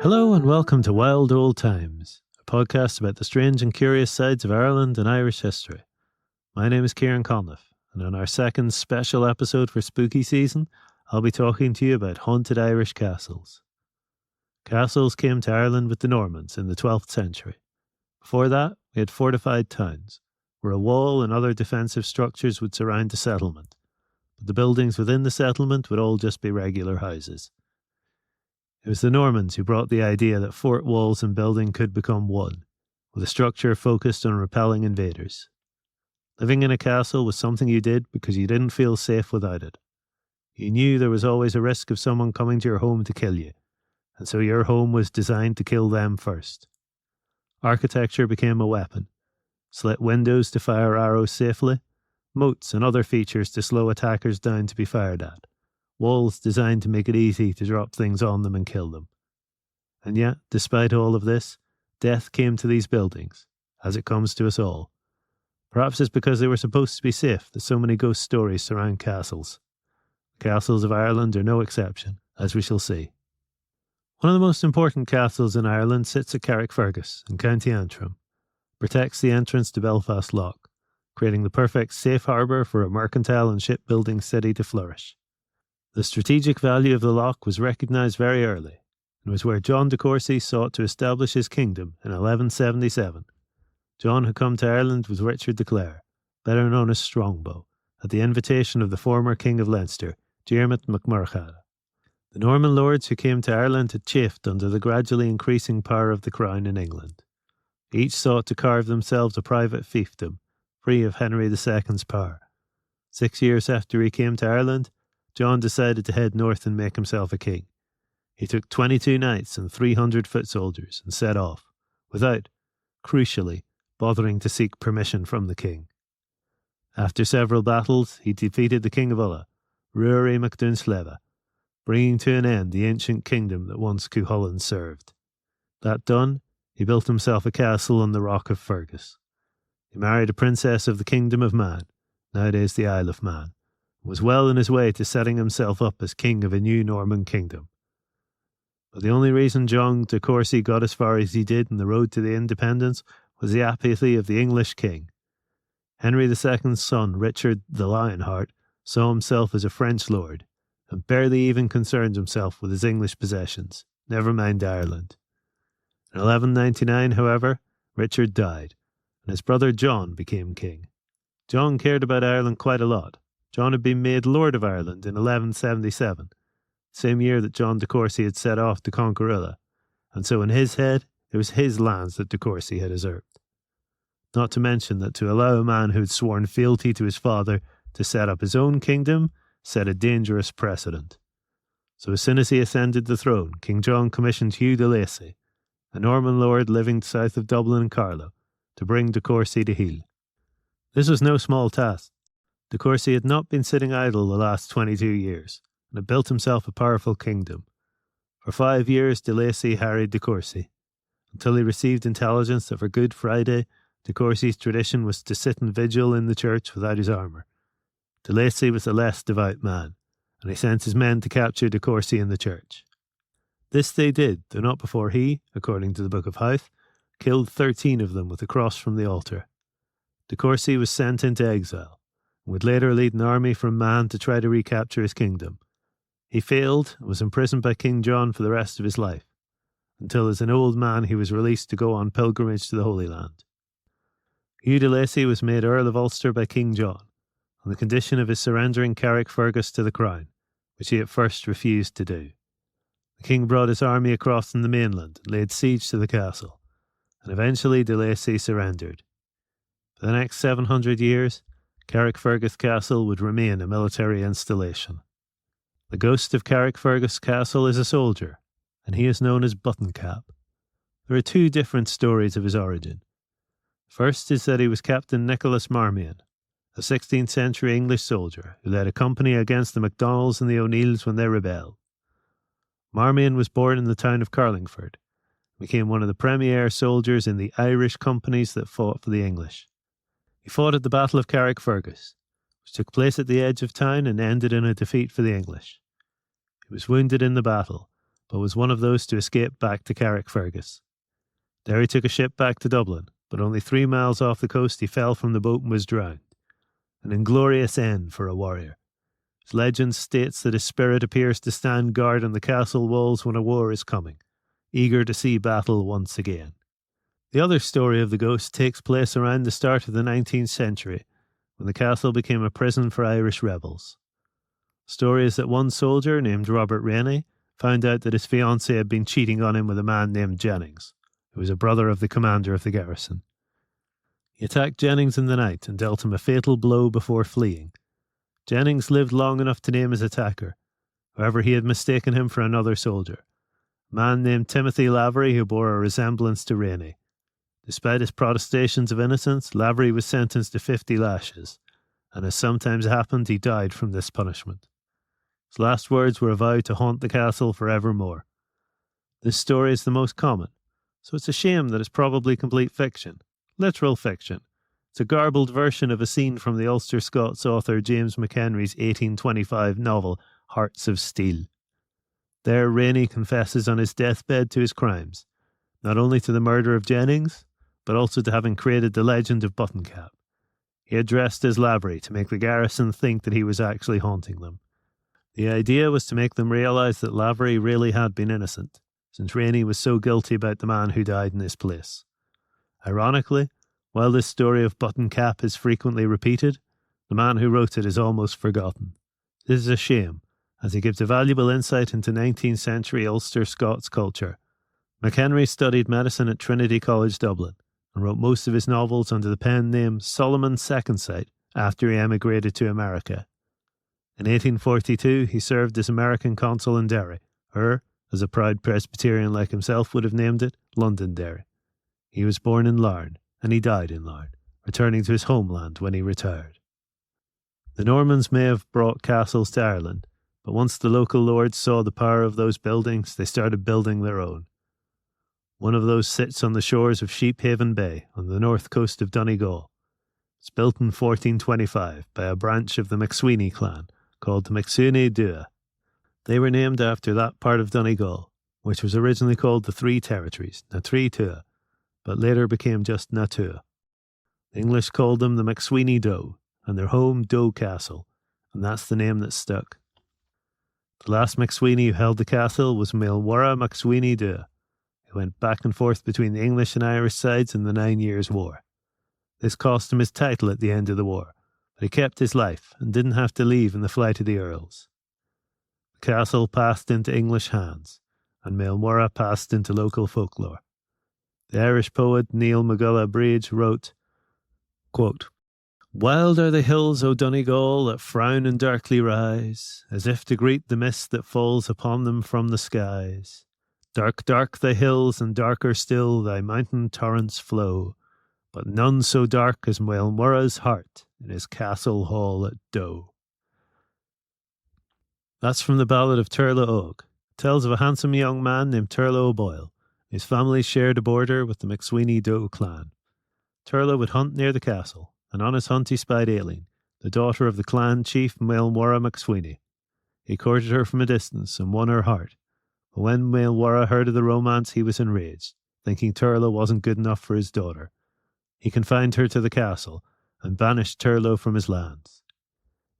Hello and welcome to Wild Old Times, a podcast about the strange and curious sides of Ireland and Irish history. My name is Ciaran Conliffe, and on our second special episode for spooky season, I'll be talking to you about haunted Irish castles. Castles came to Ireland with the Normans in the 12th century. Before that, we had fortified towns, where a wall and other defensive structures would surround the settlement, but the buildings within the settlement would all just be regular houses. It was the Normans who brought the idea that fort walls and building could become one, with a structure focused on repelling invaders. Living in a castle was something you did because you didn't feel safe without it. You knew there was always a risk of someone coming to your home to kill you, and so your home was designed to kill them first. Architecture became a weapon: slit windows to fire arrows safely, moats and other features to slow attackers down to be fired at, walls designed to make it easy to drop things on them and kill them. And yet, despite all of this, death came to these buildings, as it comes to us all. Perhaps it's because they were supposed to be safe that so many ghost stories surround castles. The castles of Ireland are no exception, as we shall see. One of the most important castles in Ireland sits at Carrickfergus in County Antrim, protects the entrance to Belfast Lough, creating the perfect safe harbour for a mercantile and shipbuilding city to flourish. The strategic value of the lough was recognised very early, and was where John de Courcy sought to establish his kingdom in 1177. John had come to Ireland with Richard de Clare, better known as Strongbow, at the invitation of the former King of Leinster, Diarmait MacMurchada. The Norman lords who came to Ireland had chafed under the gradually increasing power of the Crown in England. Each sought to carve themselves a private fiefdom, free of Henry II's power. 6 years after he came to Ireland, John decided to head north and make himself a king. He took 22 knights and 300 foot soldiers and set off, without, crucially, bothering to seek permission from the king. After several battles, he defeated the King of Ulla, Ruairí Mac Dúnslaibh, bringing to an end the ancient kingdom that once Cuchulainn served. That done, he built himself a castle on the rock of Fergus. He married a princess of the Kingdom of Man, nowadays the Isle of Man, was well on his way to setting himself up as king of a new Norman kingdom. But the only reason John de Courcy got as far as he did in the road to the independence was the apathy of the English king. Henry II's son, Richard the Lionheart, saw himself as a French lord, and barely even concerned himself with his English possessions, never mind Ireland. In 1199, however, Richard died, and his brother John became king. John cared about Ireland quite a lot. John had been made Lord of Ireland in 1177, same year that John de Courcy had set off to conquer Ulla, and so in his head it was his lands that de Courcy had usurped. Not to mention that to allow a man who had sworn fealty to his father to set up his own kingdom set a dangerous precedent. So as soon as he ascended the throne, King John commissioned Hugh de Lacy, a Norman lord living south of Dublin and Carlow, to bring de Courcy to heel. This was no small task. De Courcy had not been sitting idle the last 22 years, and had built himself a powerful kingdom. For 5 years de Lacy harried de Courcy, until he received intelligence that for Good Friday, de Courcy's tradition was to sit in vigil in the church without his armour. De Lacy was a less devout man, and he sent his men to capture de Courcy in the church. This they did, though not before he, according to the Book of Howth, killed 13 of them with a cross from the altar. De Courcy was sent into exile, would later lead an army from Man to try to recapture his kingdom. He failed and was imprisoned by King John for the rest of his life, until as an old man he was released to go on pilgrimage to the Holy Land. Hugh de Lacy was made Earl of Ulster by King John, on the condition of his surrendering Carrickfergus to the crown, which he at first refused to do. The king brought his army across from the mainland and laid siege to the castle, and eventually de Lacy surrendered. For the next 700 years, Carrickfergus Castle would remain a military installation. The ghost of Carrickfergus Castle is a soldier, and he is known as Buttoncap. There are 2 different stories of his origin. First is that he was Captain Nicholas Marmion, a 16th century English soldier who led a company against the MacDonalds and the O'Neills when they rebelled. Marmion was born in the town of Carlingford, and became one of the premier soldiers in the Irish companies that fought for the English. He fought at the Battle of Carrickfergus, which took place at the edge of town and ended in a defeat for the English. He was wounded in the battle, but was one of those to escape back to Carrickfergus. There he took a ship back to Dublin, but only 3 miles off the coast he fell from the boat and was drowned. An inglorious end for a warrior. His legend states that his spirit appears to stand guard on the castle walls when a war is coming, eager to see battle once again. The other story of the ghost takes place around the start of the 19th century, when the castle became a prison for Irish rebels. The story is that one soldier named Robert Rainey found out that his fiancée had been cheating on him with a man named Jennings, who was a brother of the commander of the garrison. He attacked Jennings in the night and dealt him a fatal blow before fleeing. Jennings lived long enough to name his attacker. However, he had mistaken him for another soldier, a man named Timothy Lavery, who bore a resemblance to Rainey. Despite his protestations of innocence, Lavery was sentenced to 50 lashes, and as sometimes happened, he died from this punishment. His last words were a vow to haunt the castle forevermore. This story is the most common, so it's a shame that it's probably complete fiction, literal fiction. It's a garbled version of a scene from the Ulster Scots author James McHenry's 1825 novel Hearts of Steel. There, Rainey confesses on his deathbed to his crimes, not only to the murder of Jennings, but also to having created the legend of Buttoncap. He had dressed as Lavery to make the garrison think that he was actually haunting them. The idea was to make them realise that Lavery really had been innocent, since Rainey was so guilty about the man who died in his place. Ironically, while this story of Buttoncap is frequently repeated, the man who wrote it is almost forgotten. This is a shame, as he gives a valuable insight into 19th century Ulster Scots culture. McHenry studied medicine at Trinity College Dublin, and wrote most of his novels under the pen name Solomon Secondsight after he emigrated to America. In 1842, he served as American consul in Derry, or, as a proud Presbyterian like himself would have named it, Londonderry. He was born in Larne, and he died in Larne, returning to his homeland when he retired. The Normans may have brought castles to Ireland, but once the local lords saw the power of those buildings, they started building their own. One of those sits on the shores of Sheephaven Bay, on the north coast of Donegal. It's built in 1425 by a branch of the McSweeney clan, called the McSweeney Dua. They were named after that part of Donegal, which was originally called the Three Territories, Na Trí Tua, but later became just Na Tua. The English called them the McSweeney Doe, and their home Doe Castle, and that's the name that stuck. The last McSweeney who held the castle was Maelmurra McSweeney Dua, who went back and forth between the English and Irish sides in the 9 Years' War. This cost him his title at the end of the war, but he kept his life and didn't have to leave in the Flight of the Earls. The castle passed into English hands, and Maelmurra passed into local folklore. The Irish poet Neil McGulla Bridge wrote, quote, "Wild are the hills o' Donegal that frown and darkly rise, as if to greet the mist that falls upon them from the skies. Dark, dark thy hills, and darker still thy mountain torrents flow, but none so dark as Maelmurra's heart in his castle hall at Doe." That's from the ballad of Turla Og. It tells of a handsome young man named Turla O'Boyle, whose family shared a border with the McSweeney Doe clan. Turla would hunt near the castle, and on his hunt he spied Aileen, the daughter of the clan chief Maelmurra McSweeney. He courted her from a distance and won her heart, but when Maelmurra heard of the romance he was enraged, thinking Turla wasn't good enough for his daughter. He confined her to the castle and banished Turla from his lands.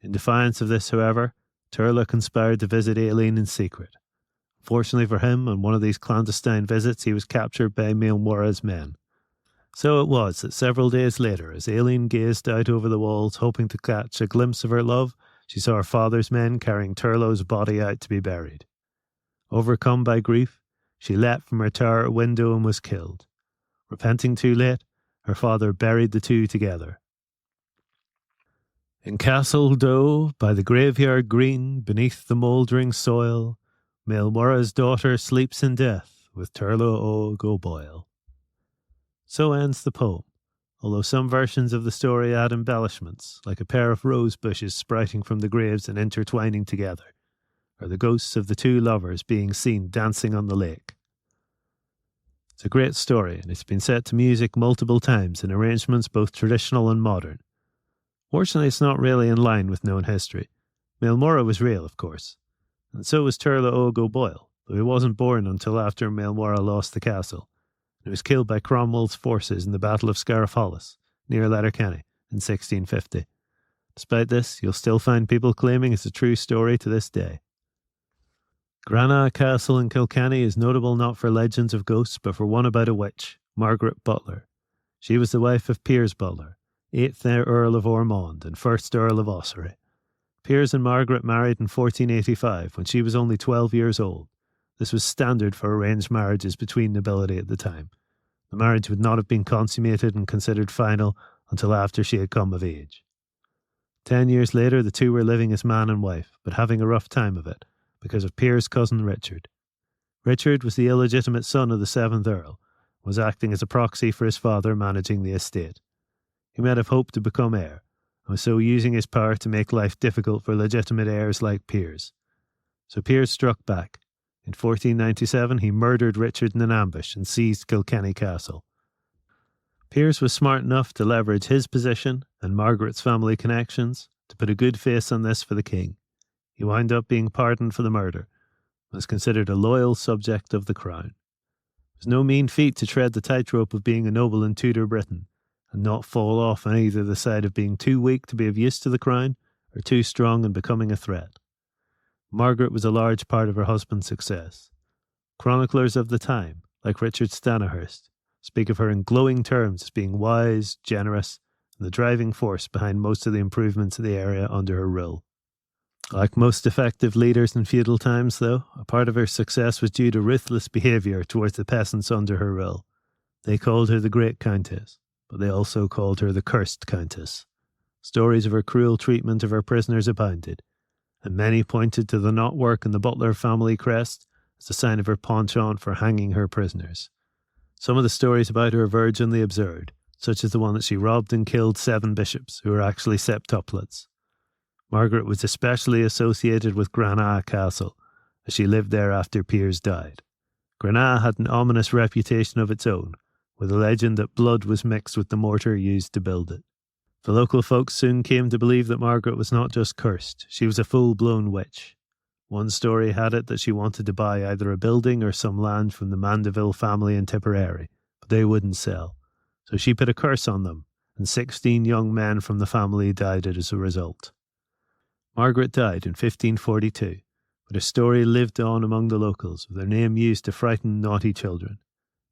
In defiance of this, however, Turla conspired to visit Aileen in secret. Fortunately for him, on one of these clandestine visits he was captured by Maelmurra's men. So it was that several days later, as Aileen gazed out over the walls hoping to catch a glimpse of her love, she saw her father's men carrying Turlo's body out to be buried. Overcome by grief, she leapt from her tower window and was killed. Repenting too late, her father buried the two together. In Castle Doe, by the graveyard green, beneath the mouldering soil, Maelmurra's daughter sleeps in death with Turla Og O'Boyle. So ends the poem, although some versions of the story add embellishments, like a pair of rose bushes sprouting from the graves and intertwining together, or the ghosts of the two lovers being seen dancing on the lake. It's a great story, and it's been set to music multiple times in arrangements both traditional and modern. Fortunately, it's not really in line with known history. Maelmurra was real, of course, and so was Turla Og O'Boyle, though he wasn't born until after Maelmorra lost the castle, and he was killed by Cromwell's forces in the Battle of Scarrifhollis, near Letterkenny, in 1650. Despite this, you'll still find people claiming it's a true story to this day. Granagh Castle in Kilkenny is notable not for legends of ghosts, but for one about a witch, Margaret Butler. She was the wife of Piers Butler, 8th Earl of Ormond and 1st Earl of Ossory. Piers and Margaret married in 1485 when she was only 12 years old. This was standard for arranged marriages between nobility at the time. The marriage would not have been consummated and considered final until after she had come of age. 10 years later, the two were living as man and wife, but having a rough time of it, because of Piers' cousin Richard. Richard was the illegitimate son of the 7th Earl, and was acting as a proxy for his father managing the estate. He might have hoped to become heir, and was so using his power to make life difficult for legitimate heirs like Piers. So Piers struck back. In 1497, he murdered Richard in an ambush and seized Kilkenny Castle. Piers was smart enough to leverage his position and Margaret's family connections to put a good face on this for the king. He wound up being pardoned for the murder and was considered a loyal subject of the crown. It was no mean feat to tread the tightrope of being a noble in Tudor Britain and not fall off on either the side of being too weak to be of use to the crown or too strong and becoming a threat. Margaret was a large part of her husband's success. Chroniclers of the time, like Richard Stanihurst, speak of her in glowing terms as being wise, generous, and the driving force behind most of the improvements in the area under her rule. Like most effective leaders in feudal times, though, a part of her success was due to ruthless behaviour towards the peasants under her rule. They called her the Great Countess, but they also called her the Cursed Countess. Stories of her cruel treatment of her prisoners abounded, and many pointed to the knotwork in the Butler family crest as a sign of her penchant for hanging her prisoners. Some of the stories about her are virginally absurd, such as the one that she robbed and killed 7 bishops who were actually septuplets. Margaret was especially associated with Granagh Castle, as she lived there after Piers died. Granagh had an ominous reputation of its own, with a legend that blood was mixed with the mortar used to build it. The local folks soon came to believe that Margaret was not just cursed, she was a full-blown witch. One story had it that she wanted to buy either a building or some land from the Mandeville family in Tipperary, but they wouldn't sell. So she put a curse on them, and 16 young men from the family died as a result. Margaret died in 1542, but her story lived on among the locals, with her name used to frighten naughty children.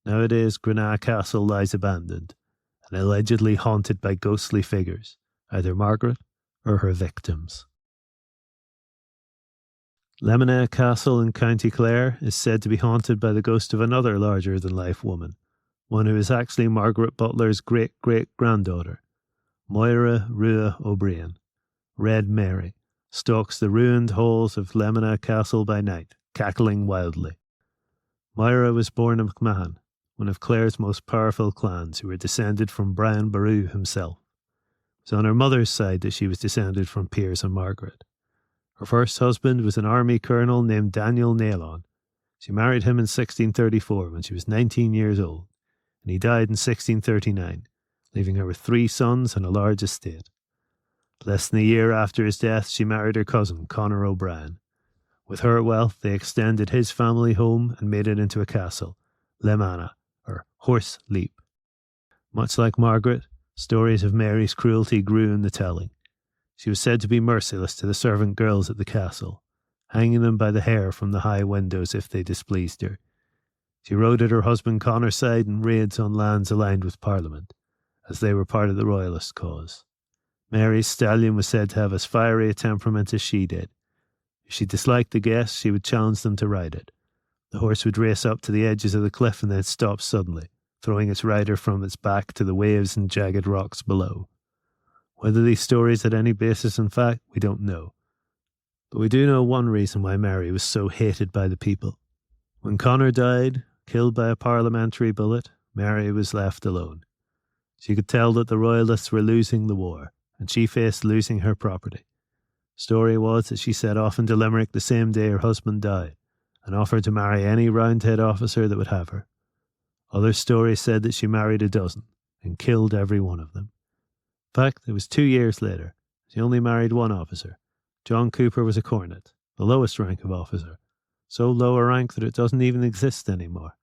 Nowadays, Granagh Castle lies abandoned, and allegedly haunted by ghostly figures, either Margaret or her victims. Lemonade Castle in County Clare is said to be haunted by the ghost of another larger-than-life woman, one who is actually Margaret Butler's great-great-granddaughter. Moira Rua O'Brien, Red Mary, stalks the ruined halls of Lemonade Castle by night, cackling wildly. Moira was born in McMahon, one of Clare's most powerful clans, who were descended from Brian Boru himself. It was on her mother's side that she was descended from Piers and Margaret. Her first husband was an army colonel named Daniel Nailon. She married him in 1634 when she was 19 years old, and he died in 1639, leaving her with 3 sons and a large estate. Less than a year after his death, she married her cousin, Conor O'Brien. With her wealth, they extended his family home and made it into a castle, Lemanna, or Horse Leap. Much like Margaret, stories of Mary's cruelty grew in the telling. She was said to be merciless to the servant girls at the castle, hanging them by the hair from the high windows if they displeased her. She rode at her husband Conor's side in raids on lands aligned with Parliament, as they were part of the Royalist cause. Mary's stallion was said to have as fiery a temperament as she did. If she disliked the guests, she would challenge them to ride it. The horse would race up to the edges of the cliff and then stop suddenly, throwing its rider from its back to the waves and jagged rocks below. Whether these stories had any basis in fact, we don't know. But we do know one reason why Mary was so hated by the people. When Conor died, killed by a parliamentary bullet, Mary was left alone. She could tell that the Royalists were losing the war, and she faced losing her property. Story was that she set off into Limerick the same day her husband died, and offered to marry any Roundhead officer that would have her. Other stories said that she married a dozen, and killed every one of them. In fact, it was 2 years later. She only married one officer. John Cooper was a cornet, the lowest rank of officer, so low a rank that it doesn't even exist anymore.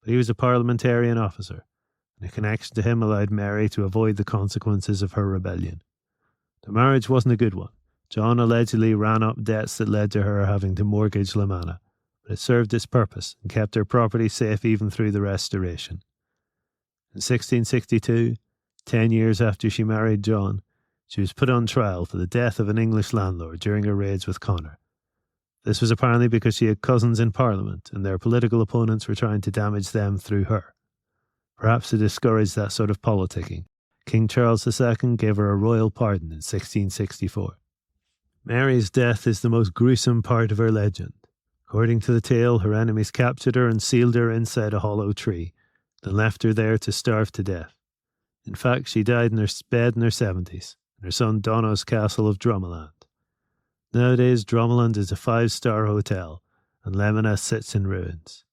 But he was a parliamentarian officer, and a connection to him allowed Mary to avoid the consequences of her rebellion. The marriage wasn't a good one. John allegedly ran up debts that led to her having to mortgage La Manna, but it served its purpose and kept her property safe even through the Restoration. In 1662, 10 years after she married John, she was put on trial for the death of an English landlord during her raids with Connor. This was apparently because she had cousins in Parliament and their political opponents were trying to damage them through her. Perhaps to discourage that sort of politicking, King Charles II gave her a royal pardon in 1664. Mary's death is the most gruesome part of her legend. According to the tale, her enemies captured her and sealed her inside a hollow tree, then left her there to starve to death. In fact, she died in her bed in her 70s, in her son Donog's castle of Dromoland. Nowadays, Dromoland is a 5-star hotel, and Lemina sits in ruins.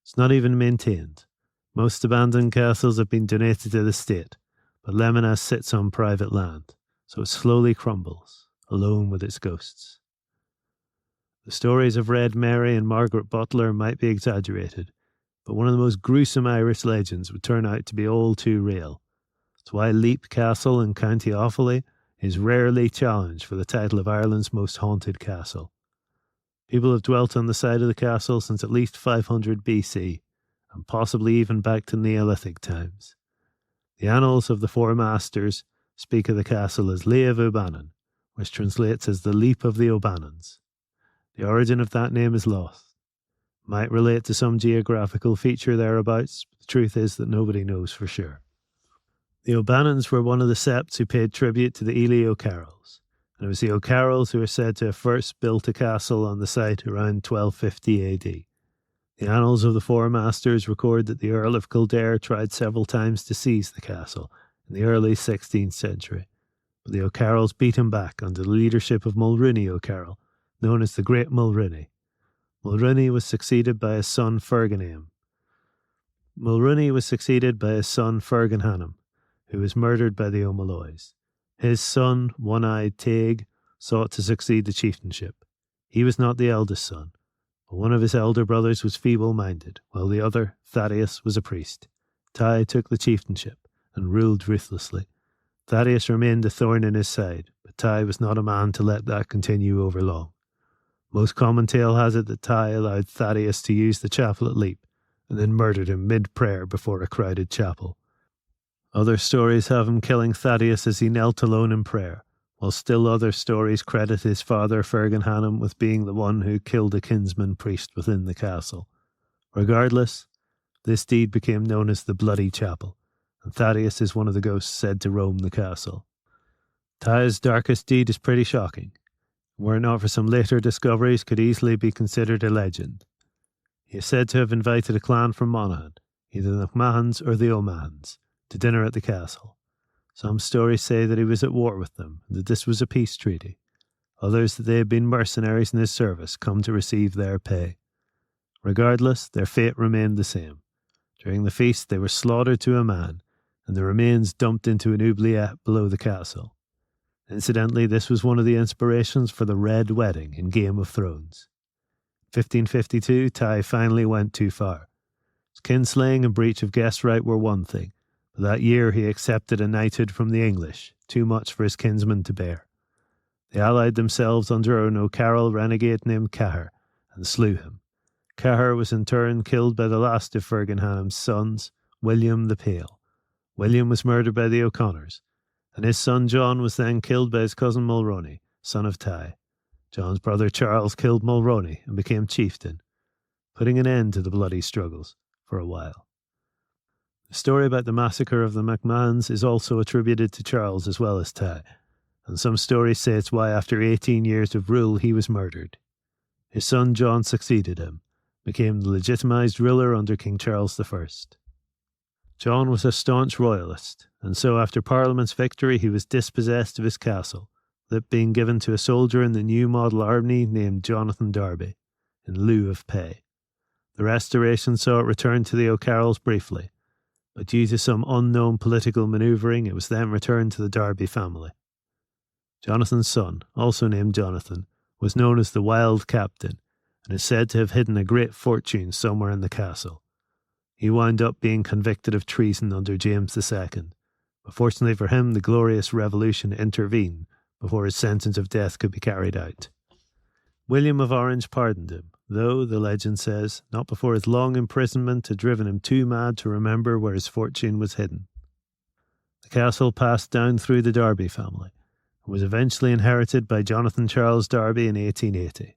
It's not even maintained. Most abandoned castles have been donated to the state, but Lemina sits on private land, so it slowly crumbles, alone with its ghosts. The stories of Red Mary and Margaret Butler might be exaggerated, but one of the most gruesome Irish legends would turn out to be all too real. It's why Leap Castle in County Offaly is rarely challenged for the title of Ireland's most haunted castle. People have dwelt on the site of the castle since at least 500 BC, and possibly even back to Neolithic times. The annals of the Four Masters speak of the castle as Leah O'Bannon, which translates as the Leap of the O'Bannons. The origin of that name is lost. It might relate to some geographical feature thereabouts, but the truth is that nobody knows for sure. The O'Bannons were one of the septs who paid tribute to the Ely O'Carrolls, and it was the O'Carrolls who are said to have first built a castle on the site around 1250 AD. The annals of the Four Masters record that the Earl of Kildare tried several times to seize the castle in the early 16th century, but the O'Carrolls beat him back under the leadership of Mulrooney O'Carroll, known as the Great Mulrooney. Mulrooney was succeeded by his son Fergan Hanum, who was murdered by the O'Malloys. His son, One-Eyed Taig, sought to succeed the chieftainship. He was not the eldest son, but one of his elder brothers was feeble-minded, while the other, Thaddeus, was a priest. Tai took the chieftainship and ruled ruthlessly. Thaddeus remained a thorn in his side, but Tai was not a man to let that continue over long. Most common tale has it that Tai allowed Thaddeus to use the chapel at Leap, and then murdered him mid-prayer before a crowded chapel. Other stories have him killing Thaddeus as he knelt alone in prayer, while still other stories credit his father Fergan Hanum with being the one who killed a kinsman priest within the castle. Regardless, this deed became known as the Bloody Chapel, and Thaddeus is one of the ghosts said to roam the castle. Tai's darkest deed is pretty shocking. Were it not for some later discoveries, could easily be considered a legend. He is said to have invited a clan from Monaghan, either the McMahons or the O'Mahons, to dinner at the castle. Some stories say that he was at war with them, and that this was a peace treaty. Others that they had been mercenaries in his service, come to receive their pay. Regardless, their fate remained the same. During the feast, they were slaughtered to a man, and the remains dumped into an oubliette below the castle. Incidentally, this was one of the inspirations for the Red Wedding in Game of Thrones. In 1552, Tai finally went too far. His kinslaying and breach of guest right were one thing, but that year he accepted a knighthood from the English, too much for his kinsmen to bear. They allied themselves under an O'Carroll renegade named Cahir, and slew him. Cahir was in turn killed by the last of Fergan Hanum's sons, William the Pale. William was murdered by the O'Connors, and his son John was then killed by his cousin Mulroney, son of Tai. John's brother Charles killed Mulroney and became chieftain, putting an end to the bloody struggles for a while. The story about the massacre of the McMahons is also attributed to Charles as well as Tai, and some stories say it's why after 18 years of rule he was murdered. His son John succeeded him, became the legitimised ruler under King Charles I. John was a staunch royalist, and so after Parliament's victory he was dispossessed of his castle, with it being given to a soldier in the new model army named Jonathan Darby, in lieu of pay. The Restoration saw it return to the O'Carrolls briefly, but due to some unknown political manoeuvring it was then returned to the Darby family. Jonathan's son, also named Jonathan, was known as the Wild Captain, and is said to have hidden a great fortune somewhere in the castle. He wound up being convicted of treason under James II, but fortunately for him, the Glorious Revolution intervened before his sentence of death could be carried out. William of Orange pardoned him, though, the legend says, not before his long imprisonment had driven him too mad to remember where his fortune was hidden. The castle passed down through the Derby family and was eventually inherited by Jonathan Charles Derby in 1880.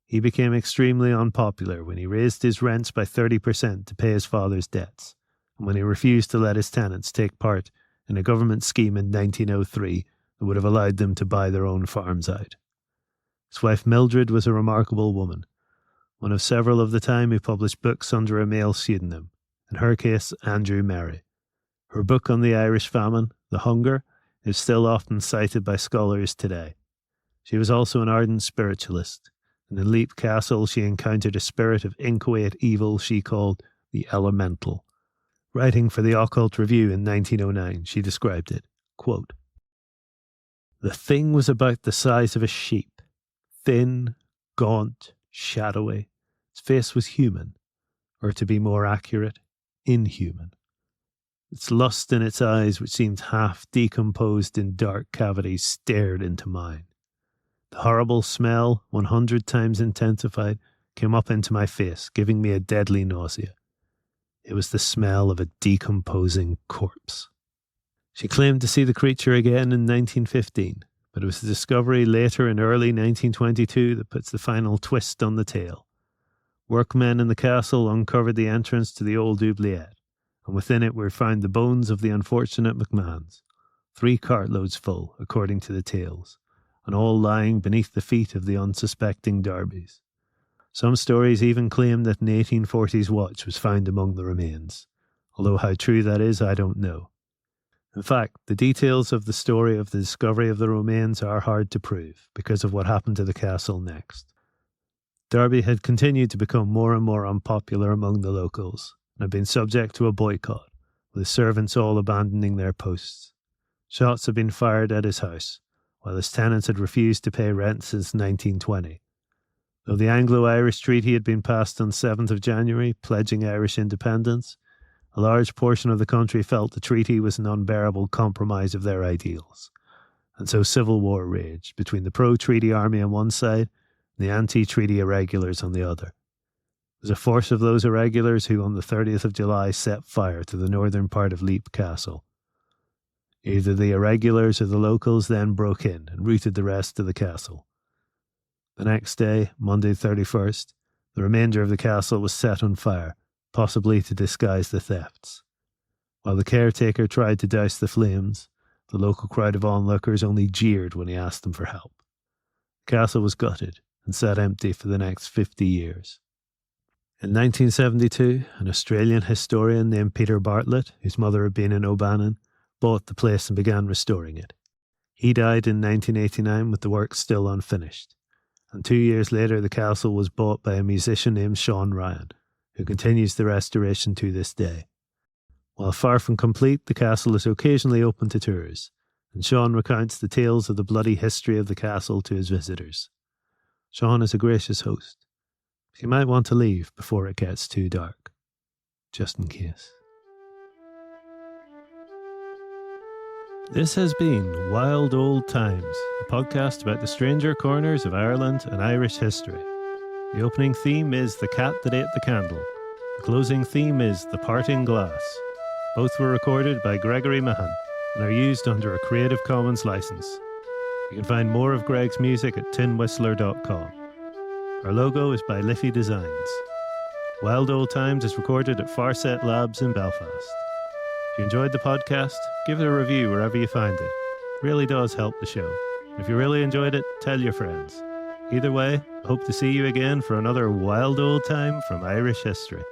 He became extremely unpopular when he raised his rents by 30% to pay his father's debts, and when he refused to let his tenants take part in a government scheme in 1903 that would have allowed them to buy their own farms out. His wife Mildred was a remarkable woman, one of several of the time who published books under a male pseudonym, in her case Andrew Merry. Her book on the Irish famine, The Hunger, is still often cited by scholars today. She was also an ardent spiritualist. In the Leap Castle, she encountered a spirit of inchoate evil she called the Elemental. Writing for the Occult Review in 1909, she described it, quote, "The thing was about the size of a sheep, thin, gaunt, shadowy. Its face was human, or to be more accurate, inhuman. Its lust in its eyes, which seemed half decomposed in dark cavities, stared into mine. The horrible smell, 100 times intensified, came up into my face, giving me a deadly nausea. It was the smell of a decomposing corpse." She claimed to see the creature again in 1915, but it was a discovery later in early 1922 that puts the final twist on the tale. Workmen in the castle uncovered the entrance to the old oubliette, and within it were found the bones of the unfortunate McMahons, 3 cartloads full, according to the tales, and all lying beneath the feet of the unsuspecting Derbys. Some stories even claim that an 1840s watch was found among the remains, although how true that is, I don't know. In fact, the details of the story of the discovery of the remains are hard to prove because of what happened to the castle next. Derby had continued to become more and more unpopular among the locals and had been subject to a boycott, with servants all abandoning their posts. Shots had been fired at his house, while his tenants had refused to pay rent since 1920. Though the Anglo-Irish Treaty had been passed on 7th of January, pledging Irish independence, a large portion of the country felt the treaty was an unbearable compromise of their ideals, and so civil war raged between the pro-treaty army on one side and the anti-treaty irregulars on the other. It was a force of those irregulars who on the 30th of July set fire to the northern part of Leap Castle. Either the irregulars or the locals then broke in and routed the rest of the castle. The next day, Monday 31st, the remainder of the castle was set on fire, possibly to disguise the thefts. While the caretaker tried to douse the flames, the local crowd of onlookers only jeered when he asked them for help. The castle was gutted and sat empty for the next 50 years. In 1972, an Australian historian named Peter Bartlett, whose mother had been in O'Bannon, bought the place and began restoring it. He died in 1989 with the work still unfinished, and 2 years later the castle was bought by a musician named Sean Ryan, who continues the restoration to this day. While far from complete, the castle is occasionally open to tours, and Sean recounts the tales of the bloody history of the castle to his visitors. Sean is a gracious host, but you might want to leave before it gets too dark, just in case. This has been Wild Old Times, a podcast about the stranger corners of Ireland and Irish history. The opening theme is The Cat That Ate the Candle. The closing theme is The Parting Glass. Both were recorded by Gregory Mahan and are used under a Creative Commons license. You can find more of Greg's music at tinwhistler.com. Our logo is by Liffy Designs. Wild Old Times is recorded at Farset Labs in Belfast. If you enjoyed the podcast, give it a review wherever you find it. It really does help the show. If you really enjoyed it, tell your friends. Either way, I hope to see you again for another wild old time from Irish history.